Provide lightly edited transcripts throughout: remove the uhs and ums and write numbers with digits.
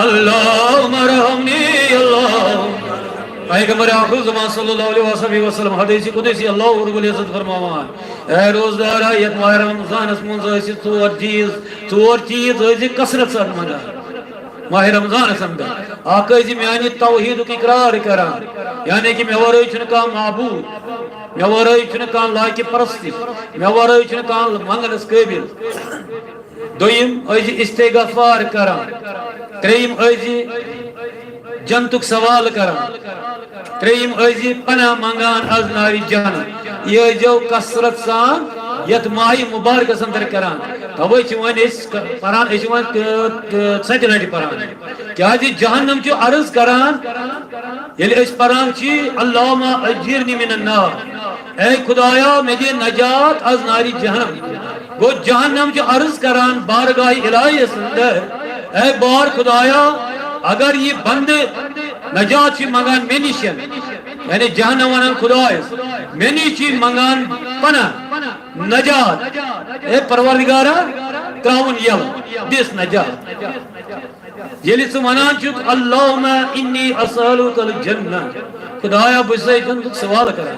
Allahumma rahmni Allah. Peygamber Akıl Zaman sallallahu aleyhi ve sellem hadisi kudüsi Allah Rabbul İzzet farmavan. Eğer rozdar ayet Mahir Ramazan asmunza tor çiz özü kasret sarmada. Mahir Ramazan asmda. Akıcı yani tevhid ki ikrar karan. Yani ki mevara için ka mabud. Mevara için ka layık parasti. Mevara için ka mangalas kabil. Doyum özü istiğfar karan. Treyim özü jantuk सवाल करा त्रेयम अजी पना मंगान az नारी जान ये जो कसरत सान यत माही मुबारक अंदर करान तवे वन परान वन सतलटि परान क्या जी जहन्नम चु अर्ज करान ये परान अल्लाहुम्मा अजिरनी मिनन नार ए खुदाया मे दे नजात az नारी जहन्नम गो जहन्नम चु अर्ज करान बारगाह इलाही अंदर ए बार खुदाया अगर ये बंद नजात मंगान मेनिशन यानी जहन्नम वनन खुदायस मेनिशी मंगान पना नजात ए परवरदिगारा त्रावन यल दिस नजात येली वनान चुक अल्लाहुम्मा इन्नी असअलुकल जन्नह खुदाया बुसे जन्नत सवाल करा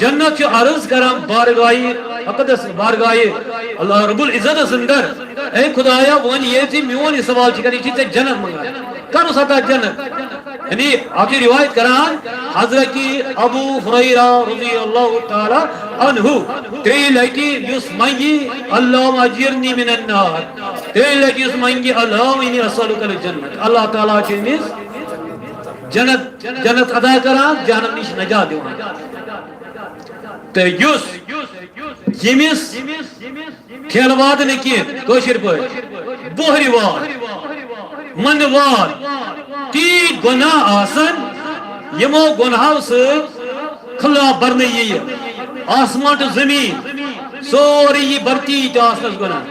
जन्नत चु अर्ज करा बारगाही अकदस बारगाही अल्लाह रब्बुल इज्जत अंदर ए खुदाया वन ये थी मियोन सवाल करी थी जन्नत मंगा करो सता जन्नत यानी आखिर रिवायत करान हजरत की अबू हुरैरा रज़ियल्लाहु ताला अन्हु तेलटी युस मंगी अल्लाहुम्मा अजिरनी मिनन नार तेलटी युस मंगी अल्लाहुम्मा इन्नी असअलुकल जन्नत अल्लाह ताला चीज जन्नत जन्नत अदा करान जहन्नम निश नजात दिवान ते युस यमिस खेलवाद ने की कोशिर पर बोहरीवाद मनवाद ती गुनाह आसन यमो गुनाहों से खिलाफ बरने ये आसमान तो जमीन सोरी ये बरती आसमान गुनाह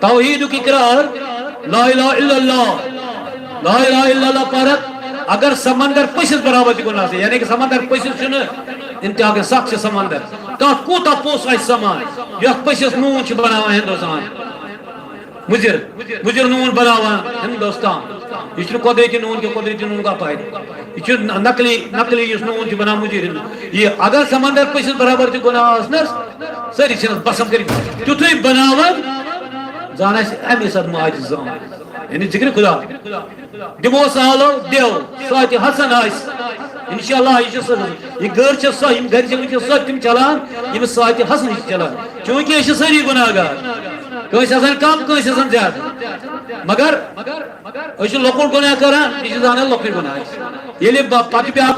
तौहीद की इकरार ला इलाहा इल्लल्लाह परत अगर समंदर पशिस बराबर गुनाह से यानी कि समंदर पशिस चुने इंतहा के सख्त समंदर तो कोता पोस आई समान यह पशिस नून च बनावा हिंदुस्तान मुजिर नून बनावा हिंदुस्तान ये कुदरती नून के कुदरती नून का फायदा ये नकली इस नून बना मुजिर ये अगर समंदर पशिस बराबर गुनाह सरी बसम कर तुथु बनावन जाना अमे सद माज जान यानी जिक्र खुदा दिमो सालो देव साथ हसन आस इंशाअल्लाह ये घर सह घर सह तम चलान यम साथ हसन चलान चूंकि सारी गुनाहगार कंस कम कंस ज्यादा मगर लकुट गुनाह करान यह जाना लकुट गुनाह ये पे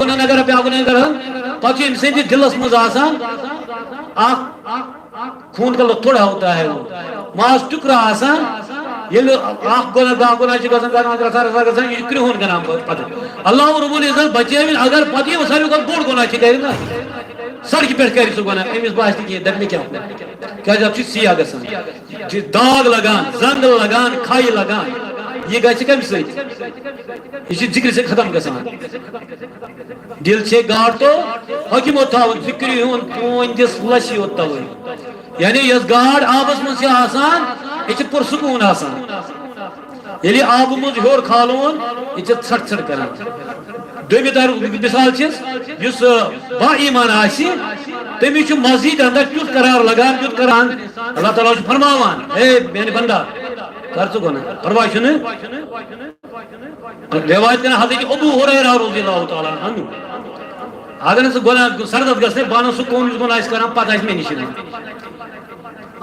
गुनाह अगर पे गुनाह करान पे सद दिलस मज खून का थोड़ा होता है वो माज टुकड़ा गुनाह क्रिहुन गना पे अल्लाह रब्बुल इज्जत बचे अगर पे सारे बोड़ गुनाह कर सड़क पे कर गुनाह अमिस बास दपने क्या सिया ग दाग लगान जंग लगान खाई लगान यह गम जिक्र से खत्म गसान दिल से गाड़ तो हकीमो था जिक्र तुंदिस लशी योत तवे यानी यस गाड़ आबस मज यह पुरसकून ये आब मज होर खालोन यह छट छट कर दोमिदार मिसाल बा ईमान तमिस मस्जिद अंदर तुत करार लगान तुत करान अल्लाह ताला फरमावान ए मेरे बंदा कर चु गुनाह परवाह रिवायत कर हजरत अबू हुरैरा रज़ियल्लाहु ताला अन्हु अगर गुनाह सरदत गसे बानो सु कौन गुनाह करान पता मे निश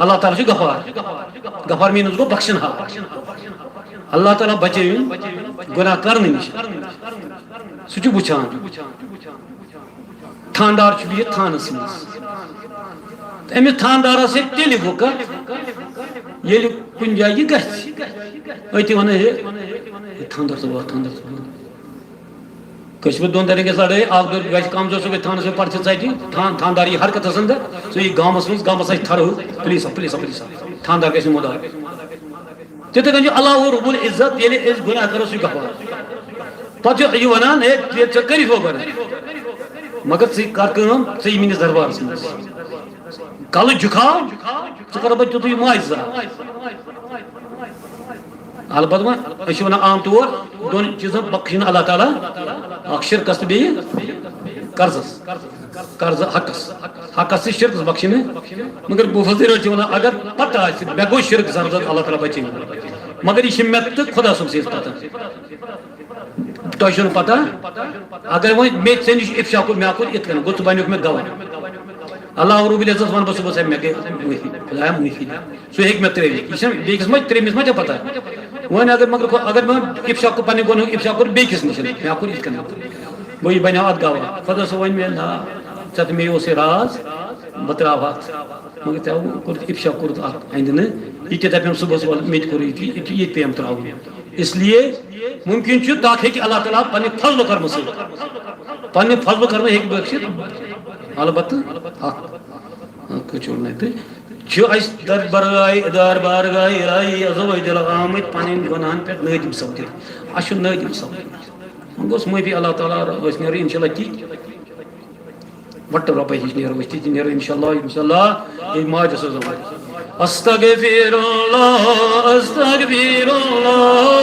अल्लाह ताला गफार मीन गो बख्शन हा अल्लाह ताला बचे गुनाह करने निश सु वुचान थानदार ये थानस मज अमिस थानदार से तेल बुक ये कुन जाए यह गति वन थानदार सब थानदार सब कश्मीर दोन तरीके से ग कमजोर सो थान से पर्च ची थानदार यह हरकत अंदर सो यह गामस मज गामस थर पुलिस पुलिस पुलिस थानदार गि मुदार तिथे कन अल्लाह रब्बुल इज्जत ये गुनाह करो सह गफार पे वन कर मगर कर मिस दरबार मज कल झुकाव कर तुत माजा अलबत्त वन आम तौर दोन चीजन बख्शन अल्लाह ताला शिरकस तो बे कर्जस कर्ज हकस हकस से शिरकस बख्शन मगर मुफस्सिर वन अगर पता मे गो शिरक जबरदस्त अल्लाह ताला बचे मगर यह मे तो खुदा सुन पता तुम पता अगर वो मे ऐ नश इफ्शा कोर मे कोर इत गो तू बन मे गवाह अल्लाह रब्बुल इज्जत वन बस मे गई खुदाया मुफी सह हे मे त्रिस बेस त्रेमिस मा पता वन अगर मगर अगर मैं इफ्शा को पे गुन इफ्शा कोर बेस नश मे कोर इत गो यह बनो अत गवाह खुदा सो वन मे ना चे मे राज बह त्रा मगर ऐ कोर इफ्शा कोर अंद न यह दपन सुबह मे कोर ये पेम त्रा इसलिए मुमकिन तथ हे अल्लाह ताला पे फजल कर्म पे फजल कर्म हे बख्शित अलबत् दरबार दिल आमत पन गुनाहन पे नदीम सपदित अस नदीम सपदित गोस माफी अल्लाह ताला नो इंशाल्लाह ती वट रपे हिच नो ती नो इंशाल्लाह माज अस्तगफिरुल्लाह अस्तगफिरुल्लाह